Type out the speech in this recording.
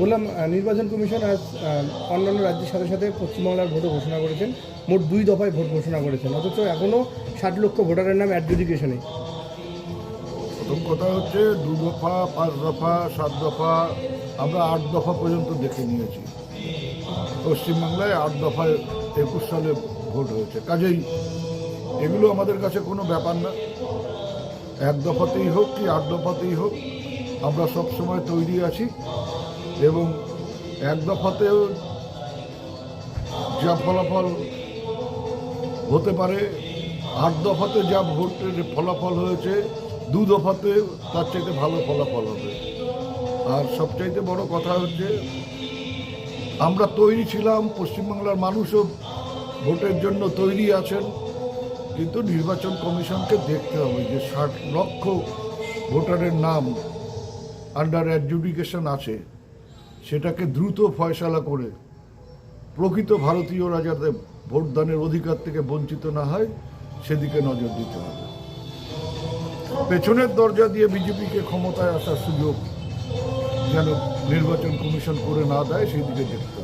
বললাম নির্বাচন কমিশন আজ অন্যান্য রাজ্যের সাথে সাথে পশ্চিমবাংলার ভোটও ঘোষণা করেছেন, মোট 2 দফায় ভোট ঘোষণা করেছেন, অথচ এখনও 60 লক্ষ ভোটারের নাম অ্যাডজুডিকেশনে। প্রথম কথা হচ্ছে 2 দফা, 5 দফা, 7 দফা, আমরা 8 দফা পর্যন্ত দেখে নিয়েছি। পশ্চিমবাংলায় 8 দফায় 21 সালে ভোট হয়েছে, কাজেই এগুলো আমাদের কাছে কোনো ব্যাপার না। 1 দফাতেই হোক কি 8 দফাতেই হোক, আমরা সবসময় তৈরি আছি এবং 1 দফাতেও যা ফলাফল হতে পারে, 8 দফাতে যা ভোটের ফলাফল হয়েছে, 2 দফাতে তার চাইতে ভালো ফলাফল হবে। আর সবচাইতে বড় কথা হচ্ছে আমরা তৈরি ছিলাম, পশ্চিমবাংলার মানুষও ভোটের জন্য তৈরি আছেন, কিন্তু নির্বাচন কমিশনকে দেখতে হবে যে 60 লক্ষ ভোটারের নাম আন্ডার অ্যাডজুডিকেশন আছে, সেটাকে দ্রুত ফয়সালা করে প্রকৃত ভারতীয়রা যাতে ভোটদানের অধিকার থেকে বঞ্চিত না হয় সেদিকে নজর দিতে হবে। পেছনের দরজা দিয়ে বিজেপিকে ক্ষমতায় আসার সুযোগ যেন নির্বাচন কমিশন করে না দেয়, সেই দিকে দেখতে হবে।